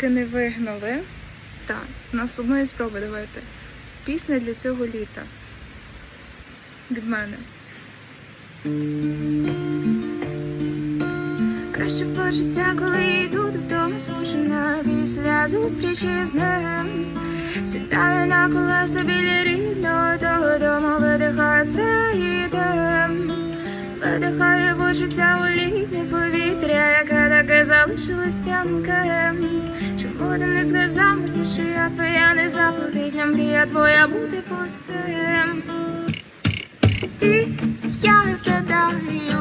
поки не вигнали. Так, у нас з одної спроби давайте. Пісня для цього літа. Від мене. Краще почуття, коли йду додому, змушена після зустрічі з ним. Сідаю на колеса біля рідного того дому, видихаю цей дим. Видихаю почуття у літнє повітря, яке таке залишилось п'янким. Чому ти не сказав мені, що я твоя незаповітня мрія, твоя бути пустим? І я задаю